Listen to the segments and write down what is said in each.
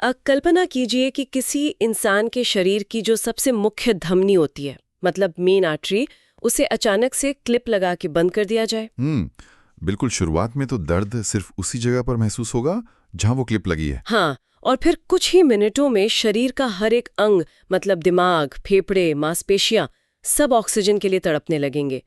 कल्पना कीजिए कि किसी इंसान के शरीर की जो सबसे मुख्य धमनी होती है, मतलब मेन आर्टरी, उसे अचानक से क्लिप लगा के बंद कर दिया जाए। बिल्कुल। शुरुआत में तो दर्द सिर्फ उसी जगह पर महसूस होगा जहां वो क्लिप लगी है। हाँ, और फिर कुछ ही मिनटों में शरीर का हर एक अंग, मतलब दिमाग, फेफड़े, मांसपेशियां, सब ऑक्सीजन के लिए तड़पने लगेंगे।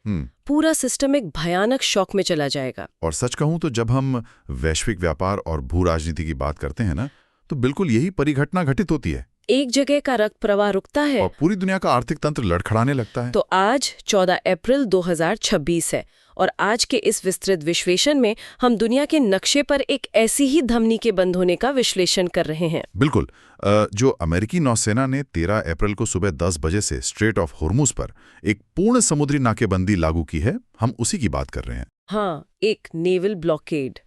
पूरा सिस्टम एक भयानक शॉक में चला जाएगा। और सच कहूं तो जब हम वैश्विक व्यापार और भू राजनीति की बात करते हैं ना, तो बिल्कुल यही परिघटना घटित होती है। एक जगह का रक्त प्रवाह रुकता है और पूरी दुनिया का आर्थिक तंत्र लड़खड़ाने लगता है। तो आज 14 अप्रैल 2026 है और आज के इस विस्तृत विश्लेषण में हम दुनिया के नक्शे पर एक ऐसी ही धमनी के बंद होने का विश्लेषण कर रहे हैं। बिल्कुल। जो अमेरिकी नौसेना ने 13 अप्रैल को सुबह 10 बजे से स्ट्रेट ऑफ होर्मुज पर एक पूर्ण समुद्री नाकेबंदी लागू की है, हम उसी की बात कर रहे हैं। हाँ, एक नेवल ब्लॉकेड।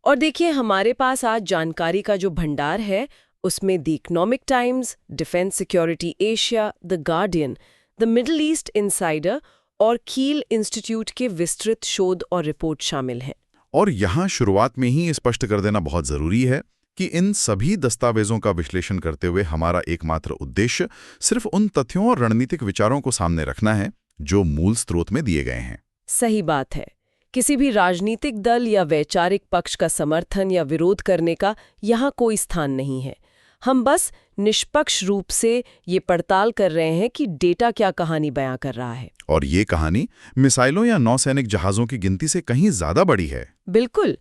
और देखिए, हमारे पास आज जानकारी का जो भंडार है उसमें the economic times, defence security Asia, the guardian, the middle east insider और कील इंस्टीट्यूट के विस्तृत शोध और रिपोर्ट शामिल हैं। और यहाँ शुरुआत में ही स्पष्ट कर देना बहुत जरूरी है कि इन सभी दस्तावेजों का विश्लेषण करते हुए हमारा एकमात्र उद्देश्य सिर्फ उन तथ्यों और रणनीतिक विचारों को सामने रखना है जो मूल स्रोत में दिए गए हैं। सही बात है। किसी भी राजनीतिक दल या वैचारिक पक्ष का समर्थन या विरोध करने का यहाँ कोई स्थान नहीं है। हम बस निष्पक्ष रूप से ये पड़ताल कर रहे हैं कि डेटा क्या कहानी बयां कर रहा है। और ये कहानी मिसाइलों या नौसैनिक जहाज़ों की गिनती से कहीं ज्यादा बड़ी है। बिल्कुल।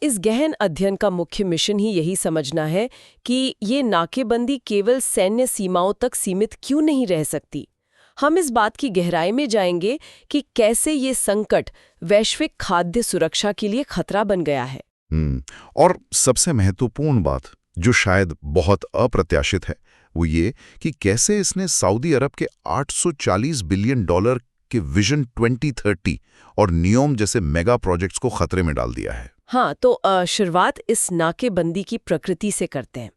इस गहन अध्ययन का मुख्य मिशन ही यही समझना है कि ये नाकेबंदी केवल सैन्य सीमाओं तक सीमित क्यों नहीं रह सकती। हम इस बात की गहराई में जाएंगे कि कैसे ये संकट वैश्विक खाद्य सुरक्षा के लिए खतरा बन गया है। और सबसे महत्वपूर्ण बात, जो शायद बहुत अप्रत्याशित है, वो ये कि कैसे इसने सऊदी अरब के $840 बिलियन के विजन 2030 और नियोम जैसे मेगा प्रोजेक्ट्स को खतरे में डाल दिया है। हाँ, तो शुरुआत इस नाकेबंदी की प्रकृति से करते हैं।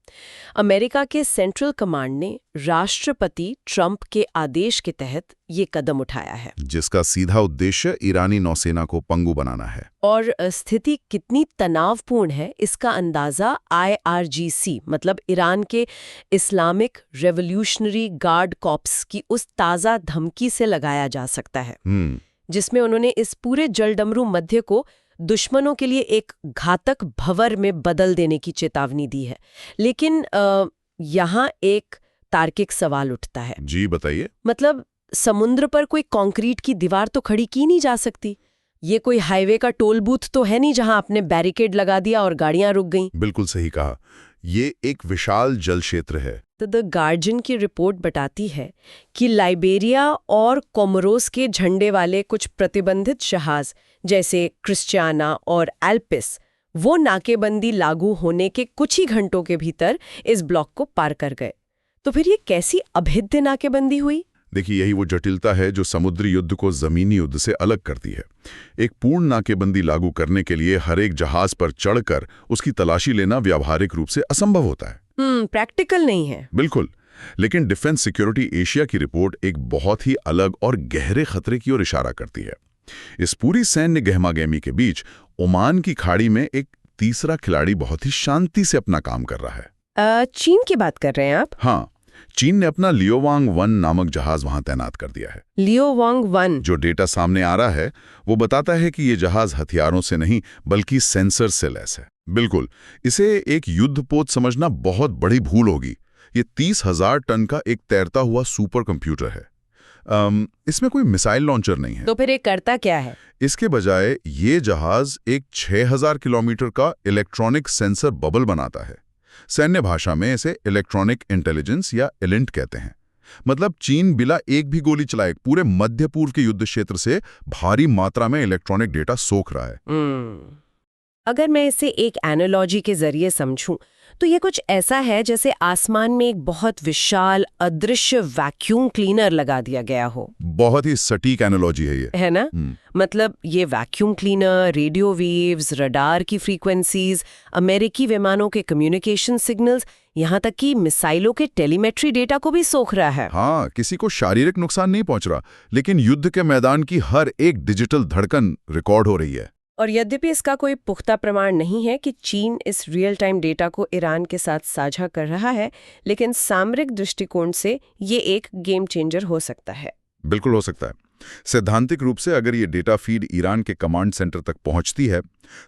अमेरिका के सेंट्रल कमांड ने राष्ट्रपति ट्रंप के आदेश के तहत ये कदम उठाया है, जिसका सीधा उद्देश्य ईरानी नौसेना को पंगु बनाना है। और स्थिति कितनी तनावपूर्ण है इसका अंदाजा IRGC, मतलब ईरान के इस्लामिक रेवोल्यूशनरी गार्ड कॉर्प्स की उस ताज़ा धमकी से लगाया जा सकता है, जिसमें उन्होंने इस पूरे जलडमरू मध्य को दुश्मनों के लिए एक घातक भंवर में बदल देने की चेतावनी दी है। लेकिन यहाँ एक तार्किक सवाल उठता है। जी बताइए। मतलब समुद्र पर कोई कंक्रीट की दीवार तो खड़ी की नहीं जा सकती। ये कोई हाईवे का टोल बूथ तो है नहीं जहां आपने बैरिकेड लगा दिया और गाड़ियां रुक गईं। बिल्कुल सही कहा। ये एक विशाल जल क्षेत्र है। तो द गार्जियन की रिपोर्ट बताती है कि लाइबेरिया और कोमोरोस के झंडे वाले कुछ प्रतिबंधित जहाज जैसे क्रिस्टियाना और एल्पिस, वो नाकेबंदी लागू होने के कुछ ही घंटों के भीतर इस ब्लॉक को पार कर गए। तो फिर ये कैसी अभेद्य नाकेबंदी हुई? देखिए, यही वो जटिलता है जो समुद्री युद्ध को जमीनी युद्ध से अलग करती है। एक पूर्ण नाकेबंदी लागू करने के लिए हर एक जहाज पर चढ़कर उसकी तलाशी लेना व्यावहारिक रूप से असंभव होता है। प्रैक्टिकल नहीं है। बिल्कुल। लेकिन डिफेंस सिक्योरिटी एशिया की रिपोर्ट एक बहुत ही अलग और गहरे खतरे की ओर इशारा करती है। इस पूरी सैन्य गहमागहमी के बीच ओमान की खाड़ी में एक तीसरा खिलाड़ी बहुत ही शांति से अपना काम कर रहा है। चीन की बात कर रहे हैं आप? हाँ, चीन ने अपना लियोवांग 1 नामक जहाज वहां तैनात कर दिया है। लियोवांग 1? जो डेटा सामने आ रहा है वो बताता है कि ये जहाज हथियारों से नहीं बल्कि सेंसर से लैस है। बिल्कुल, इसे एक युद्धपोत समझना बहुत बड़ी भूल होगी। ये 30,000 टन का एक तैरता हुआ सुपर कंप्यूटर है। इसमें कोई मिसाइल लॉन्चर नहीं है। तो फिर ये करता क्या है? इसके बजाय ये जहाज एक 6,000 किलोमीटर का इलेक्ट्रॉनिक सेंसर बबल बनाता है। सैन्य भाषा में इसे इलेक्ट्रॉनिक इंटेलिजेंस या इलिंट कहते हैं। मतलब चीन बिना एक भी गोली चलाए पूरे मध्य पूर्व के युद्ध क्षेत्र से भारी मात्रा में इलेक्ट्रॉनिक डेटा सोख रहा है। अगर मैं इसे एक एनालॉजी के जरिए समझूं तो ये कुछ ऐसा है जैसे आसमान में एक बहुत विशाल अदृश्य वैक्यूम क्लीनर लगा दिया गया हो। बहुत ही सटीक एनालॉजी है ये, है ना? मतलब ये vacuum cleaner radio waves, radar की फ्रीक्वेंसीज, अमेरिकी विमानों के कम्युनिकेशन सिग्नल्स, यहाँ तक कि मिसाइलों के टेलीमेट्री डेटा को भी सोख रहा है। हाँ, किसी को शारीरिक नुकसान नहीं पहुंच रहा, लेकिन युद्ध के मैदान की हर एक डिजिटल धड़कन रिकॉर्ड हो रही है। और यद्यपि इसका कोई पुख्ता प्रमाण नहीं है कि चीन इस रियल टाइम डेटा को ईरान के साथ साझा कर रहा है, लेकिन सामरिक दृष्टिकोण से ये एक गेम चेंजर हो सकता है। बिल्कुल हो सकता है। सैद्धांतिक रूप से अगर ये डेटा फीड ईरान के कमांड सेंटर तक पहुंचती है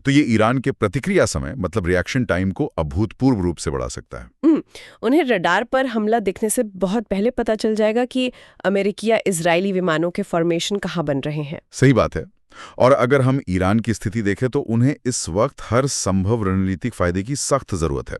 तो ये ईरान के प्रतिक्रिया समय मतलब रिएक्शन टाइम को अभूतपूर्व रूप से बढ़ा सकता है। उन्हें रडार पर हमला दिखने से बहुत पहले पता चल जाएगा कि अमेरिकी या इजरायली विमानों के फॉर्मेशन कहाँ बन रहे हैं। सही बात है। और अगर हम ईरान की स्थिति देखें तो उन्हें इस वक्त हर संभव रणनीतिक फायदे की सख्त जरूरत है।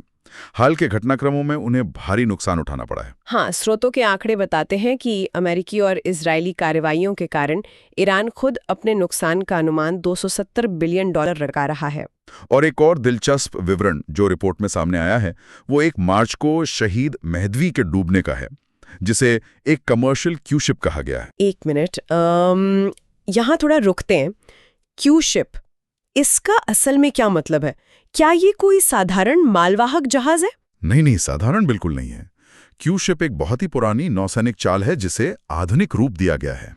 हाल के घटनाक्रमों में उन्हें भारी नुकसान उठाना पड़ा है। हाँ, स्रोतों के आंकड़े बताते हैं कि अमेरिकी और इजरायली कार्रवाइयों के कारण ईरान खुद अपने नुकसान का अनुमान $270 बिलियन लगा रहा है। और एक और दिलचस्प विवरण जो रिपोर्ट में सामने आया है वो 1 मार्च को शहीद मेहदवी के डूबने का है, जिसे एक कमर्शियल क्रू शिप कहा गया है। 1 मिनट, यहाँ थोड़ा रुकते हैं। क्रू शिप, इसका असल में क्या मतलब है? क्या ये कोई साधारण मालवाहक जहाज है? नहीं, साधारण बिल्कुल नहीं है। क्रू शिप एक बहुत ही पुरानी नौसैनिक चाल है जिसे आधुनिक रूप दिया गया है।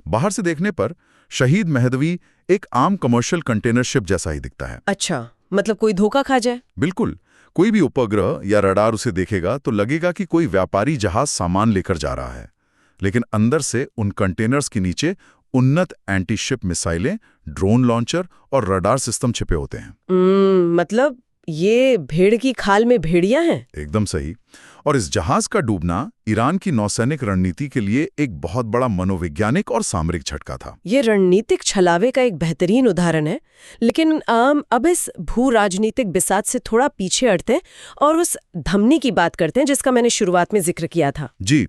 बाहर से देखने पर शहीद मेहदवी एक आम कमर्शियल कंटेनर शिप जैसा ही दिखता है। अच्छा, मतलब कोई धोखा खा जाए? बिल्कुल। कोई भी उपग्रह या रडार उसे देखेगा तो लगेगा कि कोई व्यापारी जहाज सामान लेकर जा रहा है, लेकिन अंदर से उन कंटेनर्स के नीचे उन्नत एंटी शिप मिसाइलें, ड्रोन लॉन्चर और रडार सिस्टम छिपे होते हैं। मतलब ये भेड़ की खाल में भेड़िया हैं? एकदम सही। और इस जहाज का डूबना ईरान की नौसैनिक रणनीति के लिए एक बहुत बड़ा मनोवैज्ञानिक और सामरिक झटका था। ये रणनीतिक छलावे का एक बेहतरीन उदाहरण है। लेकिन अब इस भू राजनीतिक बिसात से थोड़ा पीछे हटते हैं और उस धमनी की बात करते हैं जिसका मैंने शुरुआत में जिक्र किया था। जी,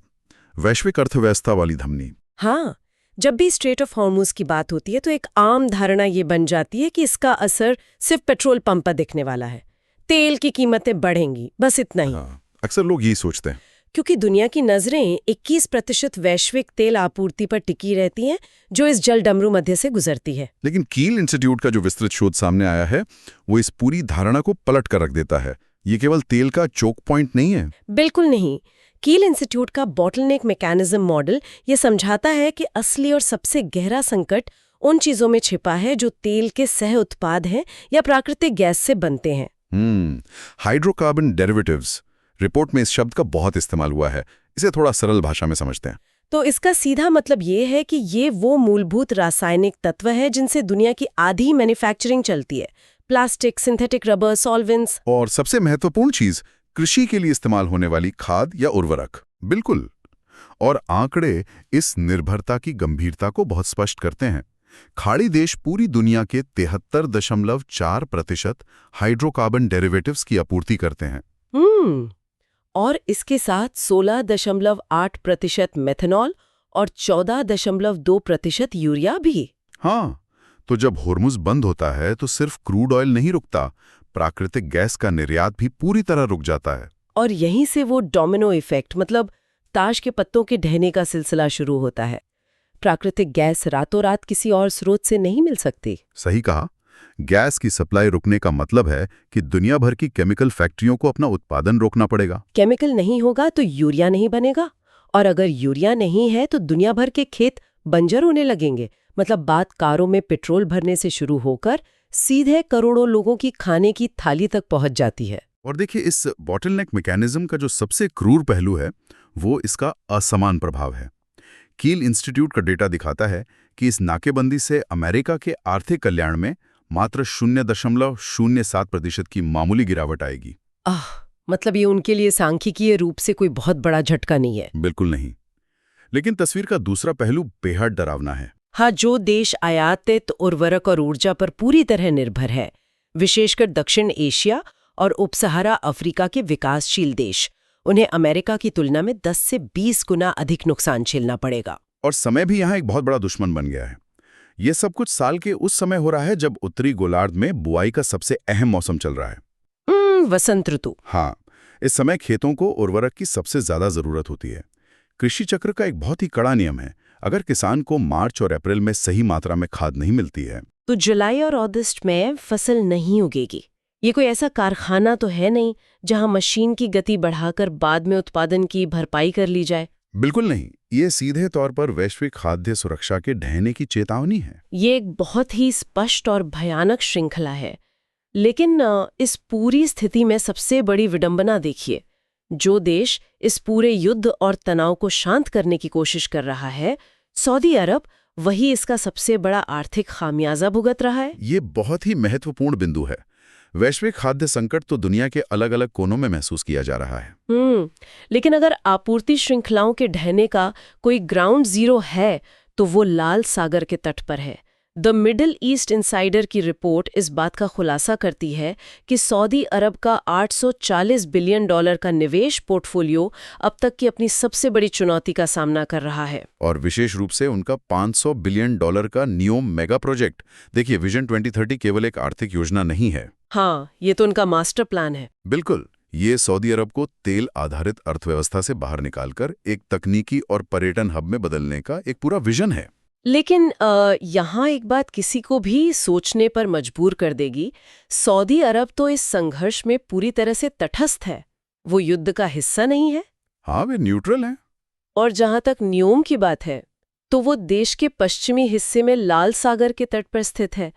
वैश्विक अर्थव्यवस्था वाली धमनी। हाँ, जब भी स्ट्रेट ऑफ हॉर्मुज की बात होती है तो एक आम धारणा ये बन जाती है कि इसका असर सिर्फ पेट्रोल पंप पर दिखने वाला है, तेल की कीमतें बढ़ेंगी, बस इतना ही। हाँ, अक्सर लोग यही सोचते हैं। क्योंकि दुनिया की नजरें 21% वैश्विक तेल आपूर्ति पर टिकी रहती हैं जो इस जल डमरू मध्य से गुजरती है। लेकिन कील इंस्टीट्यूट का जो विस्तृत शोध सामने आया है वो इस पूरी धारणा को पलट कर रख देता है। ये केवल तेल का चोक पॉइंट नहीं है। बिल्कुल नहीं। कील इंस्टीट्यूट का बॉटलनेक मैकेनिज्म मॉडल ये समझाता है कि असली और सबसे गहरा संकट उन चीजों में छिपा है जो तेल के सह उत्पाद हैं या प्राकृतिक गैस से बनते हैं। हाइड्रोकार्बन डेरिवेटिव्स, रिपोर्ट में इस शब्द का बहुत इस्तेमाल हुआ है। इसे थोड़ा सरल भाषा में समझते हैं तो इसका सीधा मतलब ये है कि ये वो मूलभूत रासायनिक तत्व है जिनसे दुनिया की आधी मैन्युफैक्चरिंग चलती है। प्लास्टिक, सिंथेटिक रबर, सॉल्वेंट्स और सबसे महत्वपूर्ण चीज कृषि के लिए इस्तेमाल होने वाली खाद या उर्वरक। बिल्कुल। और आंकड़े इस निर्भरता की गंभीरता को बहुत स्पष्ट करते हैं। खाड़ी देश पूरी दुनिया के 73.4% हाइड्रोकार्बन डेरिवेटिव्स की आपूर्ति करते हैं। और इसके साथ 16.8% मेथनॉल और 14.2% यूरिया भी। हाँ, तो जब होर्मुज बंद होता है तो सिर्फ क्रूड ऑयल नहीं रुकता, प्राकृतिक गैस का निर्यात भी पूरी तरह रुक जाता है। और यहीं से वो डोमिनो इफेक्ट मतलब ताश के पत्तों के ढहने का सिलसिला शुरू होता है। प्राकृतिक गैस रातों रात किसी और स्रोत से नहीं मिल सकती। सही कहा। गैस की सप्लाई रुकने का मतलब है कि दुनिया भर की केमिकल फैक्ट्रियों को अपना उत्पादन रोकना पड़ेगा। केमिकल नहीं होगा तो यूरिया नहीं बनेगा, और अगर यूरिया नहीं है तो दुनिया भर के खेत बंजर होने लगेंगे। मतलब बात कारों में पेट्रोल भरने से शुरू होकर सीधे करोड़ों लोगों की खाने की थाली तक पहुंच जाती है। और देखिए, इस बॉटलनेक मैकेनिज्म का जो सबसे क्रूर पहलू है वो इसका असमान प्रभाव है। कील इंस्टीट्यूट का डेटा दिखाता है कि इस नाकेबंदी से अमेरिका के आर्थिक कल्याण में मात्र 0.07% की मामूली गिरावट आएगी। मतलब ये उनके लिए सांख्यिकीय रूप से कोई बहुत बड़ा झटका नहीं है। बिल्कुल नहीं। लेकिन तस्वीर का दूसरा पहलू बेहद डरावना है। हाँ, जो देश आयातित उर्वरक और ऊर्जा पर पूरी तरह निर्भर है, विशेषकर दक्षिण एशिया और उपसहारा अफ्रीका के विकासशील देश, उन्हें अमेरिका की तुलना में 10 से 20 गुना अधिक नुकसान झेलना पड़ेगा। और समय भी यहाँ एक बहुत बड़ा दुश्मन बन गया है। ये सब कुछ साल के उस समय हो रहा है जब उत्तरी गोलार्ध में बुआई का सबसे अहम मौसम चल रहा है। वसंत ऋतु। हाँ, इस समय खेतों को उर्वरक की सबसे ज्यादा जरूरत होती है। कृषि चक्र का एक बहुत ही कड़ा नियम है। अगर किसान को मार्च और अप्रैल में सही मात्रा में खाद नहीं मिलती है तो जुलाई और अगस्त में फसल नहीं उगेगी। ये कोई ऐसा कारखाना तो है नहीं जहां मशीन की गति बढ़ाकर बाद में उत्पादन की भरपाई कर ली जाए। बिल्कुल नहीं, ये सीधे तौर पर वैश्विक खाद्य सुरक्षा के ढहने की चेतावनी है। ये एक बहुत ही स्पष्ट और भयानक श्रृंखला है। लेकिन इस पूरी स्थिति में सबसे बड़ी विडंबना देखिए, जो देश इस पूरे युद्ध और तनाव को शांत करने की कोशिश कर रहा है, सऊदी अरब, वही इसका सबसे बड़ा आर्थिक खामियाजा भुगत रहा है। ये बहुत ही महत्वपूर्ण बिंदु है। वैश्विक खाद्य संकट तो दुनिया के अलग अलग कोनों में महसूस किया जा रहा है। लेकिन अगर आपूर्ति श्रृंखलाओं के ढहने का कोई ग्राउंड जीरो है, तो वो लाल सागर के तट पर है। द मिडिल ईस्ट इनसाइडर की रिपोर्ट इस बात का खुलासा करती है कि सऊदी अरब का $840 बिलियन का निवेश पोर्टफोलियो अब तक की अपनी सबसे बड़ी चुनौती का सामना कर रहा है। और विशेष रूप से उनका $500 बिलियन का नियोम मेगा प्रोजेक्ट। देखिए, विजन 2030 केवल एक आर्थिक योजना नहीं है। हाँ, ये तो उनका मास्टर प्लान है। बिल्कुल, ये सऊदी अरब को तेल आधारित अर्थव्यवस्था से बाहर निकालकर एक तकनीकी और पर्यटन हब में बदलने का एक पूरा विजन है। लेकिन यहाँ एक बात किसी को भी सोचने पर मजबूर कर देगी। सऊदी अरब तो इस संघर्ष में पूरी तरह से तटस्थ है, वो युद्ध का हिस्सा नहीं है। हाँ, वे न्यूट्रल हैं। और जहाँ तक नियोम की बात है, तो वो देश के पश्चिमी हिस्से में लाल सागर के तट पर स्थित है।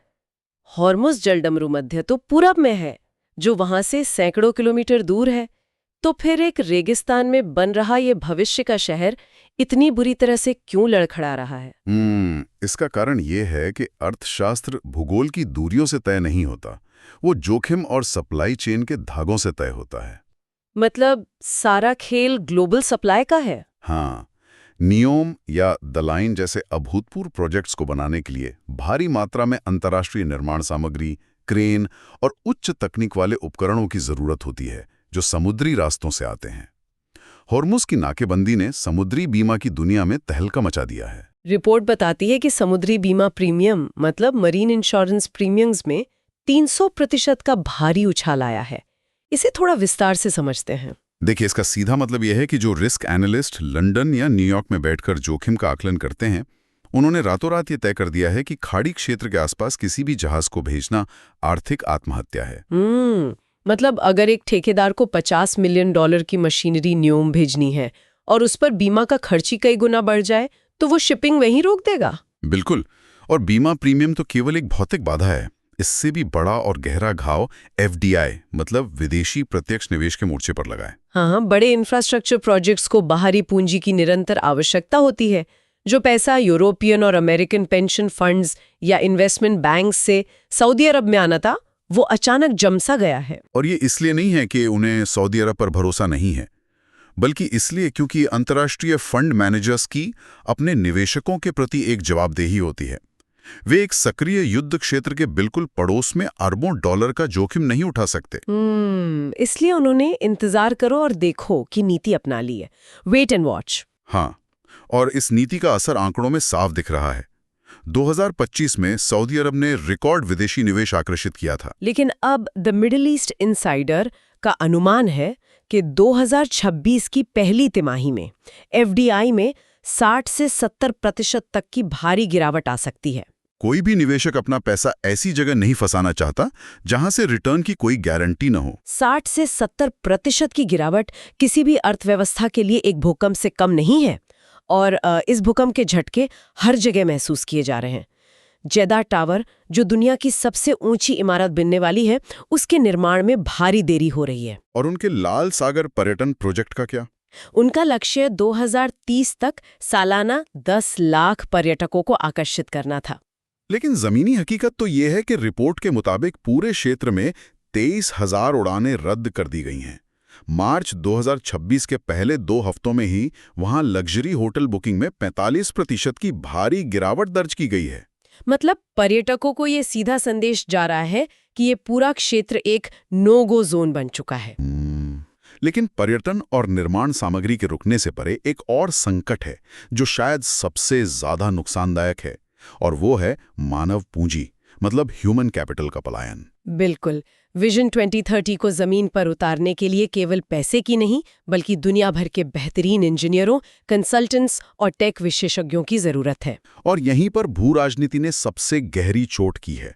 हॉर्मुज़ जलडमरू मध्य तो पूरब में है, जो वहां से सैकड़ों किलोमीटर दूर है। तो फिर एक रेगिस्तान में बन रहा ये भविष्य का शहर इतनी बुरी तरह से क्यों लड़खड़ा रहा है? इसका कारण ये है कि अर्थशास्त्र भूगोल की दूरियों से तय नहीं होता, वो जोखिम और सप्लाई चेन के धागों से तय होता है। मतलब सारा खेल ग्लोबल सप्लाई का है। हाँ, नियोम या द लाइन जैसे अभूतपूर्व प्रोजेक्ट्स को बनाने के लिए भारी मात्रा में अंतर्राष्ट्रीय निर्माण सामग्री, क्रेन और उच्च तकनीक वाले उपकरणों की जरूरत होती है, जो समुद्री रास्तों से आते हैं। हॉर्मुज़ की नाकेबंदी ने समुद्री बीमा की दुनिया में तहलका मचा दिया है। रिपोर्ट बताती है कि समुद्री बीमा प्रीमियम, मतलब मरीन इंश्योरेंस प्रीमियम्स में 300% का भारी उछाल आया है। इसे थोड़ा विस्तार से समझते हैं। देखिए, इसका सीधा मतलब यह है कि जो रिस्क एनालिस्ट लंदन या न्यूयॉर्क में बैठकर जोखिम का आकलन करते हैं, उन्होंने रातों रात ये तय कर दिया है कि खाड़ी क्षेत्र के आसपास किसी भी जहाज को भेजना आर्थिक आत्महत्या है। मतलब अगर एक ठेकेदार को $50 मिलियन की मशीनरी नियोम भेजनी है और उस पर बीमा का खर्च ही कई गुना बढ़ जाए, तो वो शिपिंग वहीं रोक देगा। बिल्कुल, और बीमा प्रीमियम तो केवल एक भौतिक बाधा है। इससे भी बड़ा और गहरा घाव FDI, मतलब विदेशी प्रत्यक्ष निवेश के मोर्चे पर लगा है। हाँ, बड़े इंफ्रास्ट्रक्चर प्रोजेक्ट्स को बाहरी पूंजी की निरंतर आवश्यकता होती है। जो पैसा यूरोपियन और अमेरिकन पेंशन फंड्स या इन्वेस्टमेंट बैंक से सऊदी अरब में आना था, वो अचानक जमसा गया है। और ये इसलिए नहीं है कि उन्हें सऊदी अरब पर भरोसा नहीं है, बल्कि इसलिए क्योंकि अंतर्राष्ट्रीय फंड मैनेजर्स की अपने निवेशकों के प्रति एक जवाबदेही होती है। वे एक सक्रिय युद्ध क्षेत्र के बिल्कुल पड़ोस में अरबों डॉलर का जोखिम नहीं उठा सकते। इसलिए उन्होंने इंतजार करो और देखो की नीति अपना ली है, वेट एंड वॉच। हाँ, और इस नीति का असर आंकड़ों में साफ दिख रहा है। 2025 में सऊदी अरब ने रिकॉर्ड विदेशी निवेश आकर्षित किया था। लेकिन अब द मिडिल ईस्ट इनसाइडर का अनुमान है कि 2026 की पहली तिमाही में FDI में 60 से 70% तक की भारी गिरावट आ सकती है। कोई भी निवेशक अपना पैसा ऐसी जगह नहीं फंसाना चाहता जहां से रिटर्न की कोई गारंटी न हो। 60 से 70% की गिरावट किसी भी अर्थव्यवस्था के लिए एक भूकंप से कम नहीं है, और इस भूकंप के झटके हर जगह महसूस किए जा रहे हैं। जेदा टावर, जो दुनिया की सबसे ऊंची इमारत बनने वाली है, उसके निर्माण में भारी देरी हो रही है। और उनके लाल सागर पर्यटन प्रोजेक्ट का क्या? उनका लक्ष्य 2030 तक सालाना 10 लाख पर्यटकों को आकर्षित करना था। लेकिन जमीनी हकीकत तो ये है कि रिपोर्ट के मुताबिक पूरे क्षेत्र में 23,000 उड़ानें रद्द कर दी गई हैं। मार्च 2026 के पहले 2 हफ्तों में ही वहां लग्जरी होटल बुकिंग में 45% की भारी गिरावट दर्ज की गई है। मतलब पर्यटकों को ये सीधा संदेश जा रहा है कि ये पूरा क्षेत्र एक नो गो जोन बन चुका है। लेकिन पर्यटन और निर्माण सामग्री के रुकने से परे एक और संकट है जो शायद सबसे ज्यादा नुकसानदायक है, और वो है मानव पूंजी, मतलब ह्यूमन कैपिटल का पलायन। बिल्कुल, विजन 2030 को जमीन पर उतारने के लिए केवल पैसे की नहीं, बल्कि दुनिया भर के बेहतरीन इंजीनियरों, कंसल्टेंट्स और टेक विशेषज्ञों की जरूरत है। और यहीं पर भू राजनीति ने सबसे गहरी चोट की है।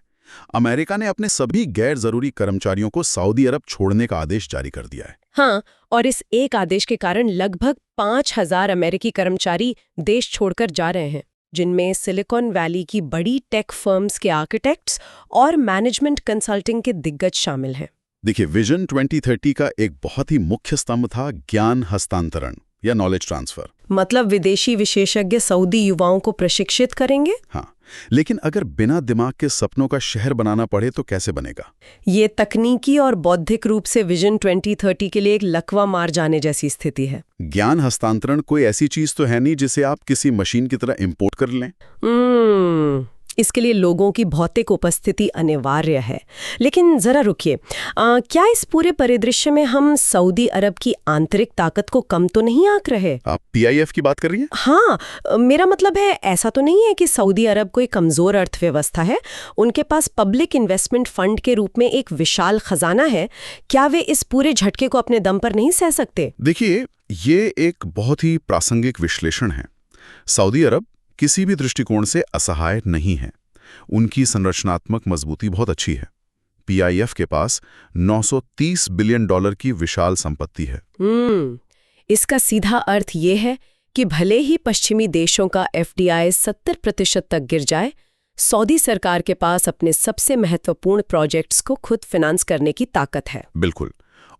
अमेरिका ने अपने सभी गैर जरूरी कर्मचारियों को सऊदी अरब छोड़ने का आदेश जारी कर दिया है। हाँ, और इस एक आदेश के कारण लगभग 5,000 अमेरिकी कर्मचारी देश छोड़कर जा रहे हैं, जिनमें सिलिकॉन वैली की बड़ी टेक फर्म्स के आर्किटेक्ट्स और मैनेजमेंट कंसल्टिंग के दिग्गज शामिल हैं। देखिए, विजन 2030 का एक बहुत ही मुख्य स्तंभ था ज्ञान हस्तांतरण या नॉलेज ट्रांसफर। मतलब विदेशी विशेषज्ञ सऊदी युवाओं को प्रशिक्षित करेंगे? हाँ, लेकिन अगर बिना दिमाग के सपनों का शहर बनाना पड़े तो कैसे बनेगा? ये तकनीकी और बौद्धिक रूप से विजन 2030 के लिए एक लकवा मार जाने जैसी स्थिति है। ज्ञान हस्तांतरण कोई ऐसी चीज तो है नहीं जिसे आप किसी मशीन की तरह इंपोर्ट कर लें। इसके लिए लोगों की भौतिक उपस्थिति अनिवार्य है। लेकिन जरा रुकिए, क्या इस पूरे परिदृश्य में हम सऊदी अरब की आंतरिक ताकत को कम तो नहीं आंक रहे? आप PIF की बात कर रही हैं? हाँ, मेरा मतलब है ऐसा तो नहीं है कि सऊदी अरब कोई कमजोर अर्थव्यवस्था है। उनके पास पब्लिक इन्वेस्टमेंट फंड के रूप में एक विशाल खजाना है। क्या वे इस पूरे झटके को अपने दम पर नहीं सह सकते? देखिए, ये एक बहुत ही प्रासंगिक विश्लेषण है। सऊदी अरब किसी भी दृष्टिकोण से असहाय नहीं है। उनकी संरचनात्मक मजबूती बहुत अच्छी है। PIF के पास $930 बिलियन की विशाल संपत्ति है। इसका सीधा अर्थ ये है कि भले ही पश्चिमी देशों का FDI 70% तक गिर जाए, सऊदी सरकार के पास अपने सबसे महत्वपूर्ण प्रोजेक्ट्स को खुद फाइनेंस करने की ताकत है। बिल्कुल।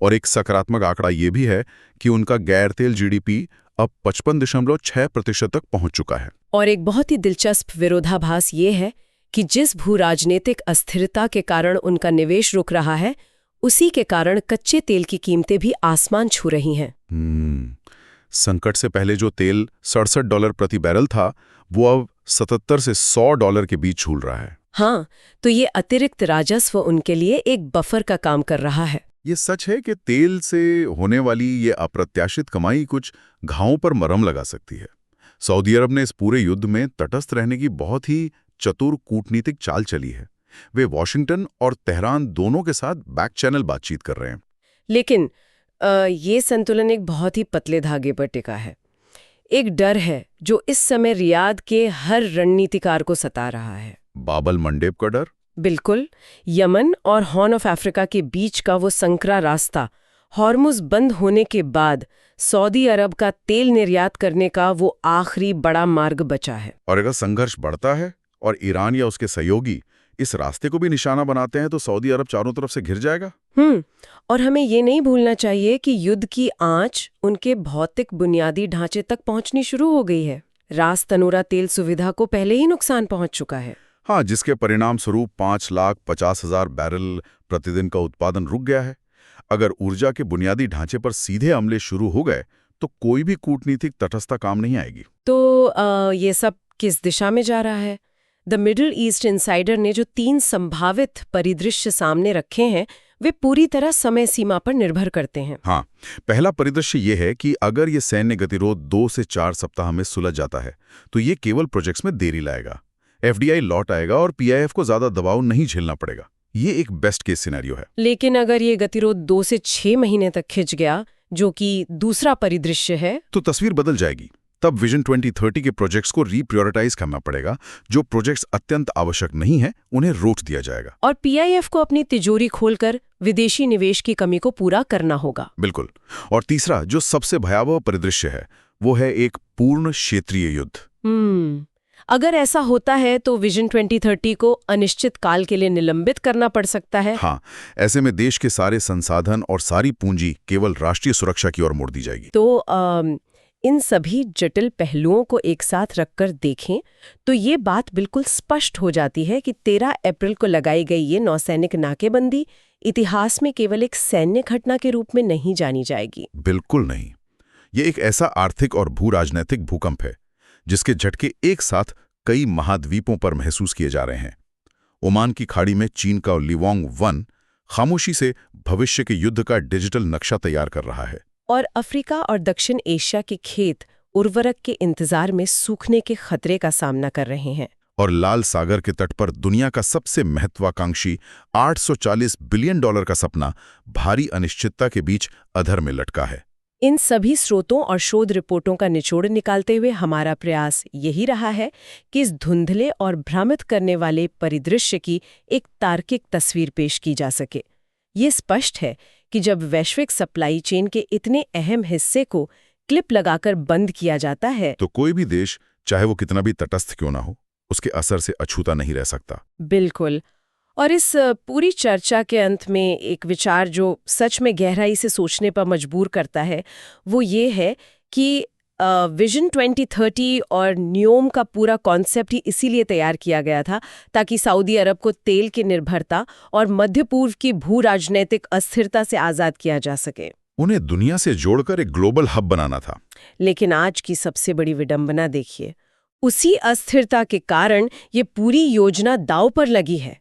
और एक सकारात्मक आंकड़ा ये भी है कि उनका गैर तेल GDP अब 55.6% तक पहुंच चुका है। और एक बहुत ही दिलचस्प विरोधाभास ये है कि जिस भू-राजनीतिक अस्थिरता के कारण उनका निवेश रुक रहा है, उसी के कारण कच्चे तेल की कीमतें भी आसमान छू रही हैं। संकट से पहले जो तेल $67 प्रति बैरल था, वो अब 77 से $100 के बीच झूल रहा है। हाँ, तो ये अतिरिक्त राजस्व उनके लिए एक बफर का काम कर रहा है। ये सच है कि तेल से होने वाली ये अप्रत्याशित कमाई कुछ घावों पर मरहम लगा सकती है। सऊदी अरब ने इस पूरे युद्ध में तटस्थ रहने की बहुत ही चतुर कूटनीतिक चाल चली है। वे वॉशिंगटन और तेहरान दोनों के साथ बैक चैनल बातचीत कर रहे हैं। लेकिन ये संतुलन एक बहुत ही पतले धागे पर टिका है। एक डर है जो इस समय रियाद के हर रणनीतिकार को सता रहा है। बाबल मंडेब का डर? बिल्कुल। यमन और हॉर्न ऑफ अफ्रीका के बीच का वो संकरा रास्ता, हॉर्मुज बंद होने के बाद सऊदी अरब का तेल निर्यात करने का वो आखिरी बड़ा मार्ग बचा है। और अगर संघर्ष बढ़ता है और ईरान या उसके सहयोगी इस रास्ते को भी निशाना बनाते हैं तो सऊदी अरब चारों तरफ से घिर जाएगा। और हमें ये नहीं भूलना चाहिए कि युद्ध की आंच उनके भौतिक बुनियादी ढांचे तक पहुंचनी शुरू हो गई है। रास तनूरा तेल सुविधा को पहले ही नुकसान पहुंच चुका है। हाँ, जिसके परिणाम स्वरूप 5,50,000 बैरल प्रतिदिन का उत्पादन रुक गया है। अगर ऊर्जा के बुनियादी ढांचे पर सीधे हमले शुरू हो गए तो कोई भी कूटनीतिक तटस्थता काम नहीं आएगी। तो ये सब किस दिशा में जा रहा है? द मिडिल ईस्ट इनसाइडर ने जो 3 संभावित परिदृश्य सामने रखे हैं, वे पूरी तरह समय सीमा पर निर्भर करते हैं। हाँ, पहला परिदृश्य ये है कि अगर ये सैन्य गतिरोध 2 से 4 सप्ताह में सुलझ जाता है तो ये केवल प्रोजेक्ट्स में देरी लाएगा। FDI लौट आएगा और PIF को ज्यादा दबाव नहीं झेलना पड़ेगा। ये एक बेस्ट केस सिनेरियो है। लेकिन अगर ये गतिरोध 2 से 6 महीने तक खिंच गया, जो कि दूसरा परिदृश्य है, तो तस्वीर बदल जाएगी। तब विजन 2030 के प्रोजेक्ट्स को रीप्रायोरिटाइज करना पड़ेगा। जो प्रोजेक्ट्स अत्यंत आवश्यक नहीं है उन्हें रोक दिया जाएगा। और PIF को अपनी तिजोरी खोलकर विदेशी निवेश की कमी को पूरा करना होगा। बिल्कुल। और तीसरा जो सबसे भयावह परिदृश्य है वो है एक पूर्ण क्षेत्रीय युद्ध। अगर ऐसा होता है तो विजन 2030 को अनिश्चित काल के लिए निलंबित करना पड़ सकता है। हाँ, ऐसे में देश के सारे संसाधन और सारी पूंजी केवल राष्ट्रीय सुरक्षा की ओर मोड़ दी जाएगी। तो इन सभी जटिल पहलुओं को एक साथ रखकर देखें तो ये बात बिल्कुल स्पष्ट हो जाती है कि 13 अप्रैल को लगाई गई ये नौसैनिक नाकेबंदी इतिहास में केवल एक सैन्य घटना के रूप में नहीं जानी जाएगी। बिल्कुल नहीं। ये एक ऐसा आर्थिक और भू राजनैतिक भूकंप है जिसके झटके एक साथ कई महाद्वीपों पर महसूस किए जा रहे हैं। ओमान की खाड़ी में चीन का लिवोंग 1 खामोशी से भविष्य के युद्ध का डिजिटल नक्शा तैयार कर रहा है। और अफ्रीका और दक्षिण एशिया के खेत उर्वरक के इंतजार में सूखने के खतरे का सामना कर रहे हैं। और लाल सागर के तट पर दुनिया का सबसे महत्वाकांक्षी $840 बिलियन का सपना भारी अनिश्चितता के बीच अधर में लटका है। इन सभी स्रोतों और शोध रिपोर्टों का निचोड़ निकालते हुए हमारा प्रयास यही रहा है कि इस धुंधले और भ्रमित करने वाले परिदृश्य की एक तार्किक तस्वीर पेश की जा सके। ये स्पष्ट है कि जब वैश्विक सप्लाई चेन के इतने अहम हिस्से को क्लिप लगाकर बंद किया जाता है तो कोई भी देश, चाहे वो कितना भी तटस्थ क्यों ना हो, उसके असर से अछूता नहीं रह सकता। बिल्कुल। और इस पूरी चर्चा के अंत में एक विचार जो सच में गहराई से सोचने पर मजबूर करता है, वो ये है कि विजन 2030 और न्योम का पूरा कॉन्सेप्ट ही इसीलिए तैयार किया गया था ताकि सऊदी अरब को तेल की निर्भरता और मध्य पूर्व की भू राजनैतिक अस्थिरता से आज़ाद किया जा सके। उन्हें दुनिया से जोड़कर एक ग्लोबल हब बनाना था। लेकिन आज की सबसे बड़ी विडंबना देखिए, उसी अस्थिरता के कारण ये पूरी योजना दांव पर लगी है।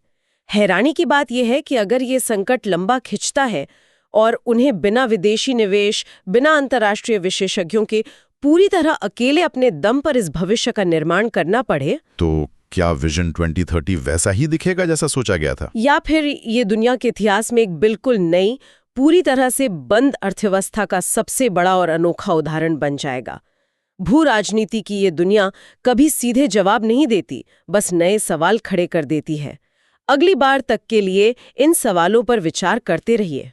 हैरानी की बात यह है कि अगर ये संकट लंबा खिंचता है और उन्हें बिना विदेशी निवेश, बिना अंतर्राष्ट्रीय विशेषज्ञों के पूरी तरह अकेले अपने दम पर इस भविष्य का निर्माण करना पड़े, तो क्या विजन 2030 वैसा ही दिखेगा जैसा सोचा गया था? या फिर ये दुनिया के इतिहास में एक बिल्कुल नई, पूरी तरह से बंद अर्थव्यवस्था का सबसे बड़ा और अनोखा उदाहरण बन जाएगा? भू राजनीति की ये दुनिया कभी सीधे जवाब नहीं देती, बस नए सवाल खड़े कर देती है। अगली बार तक के लिए इन सवालों पर विचार करते रहिए।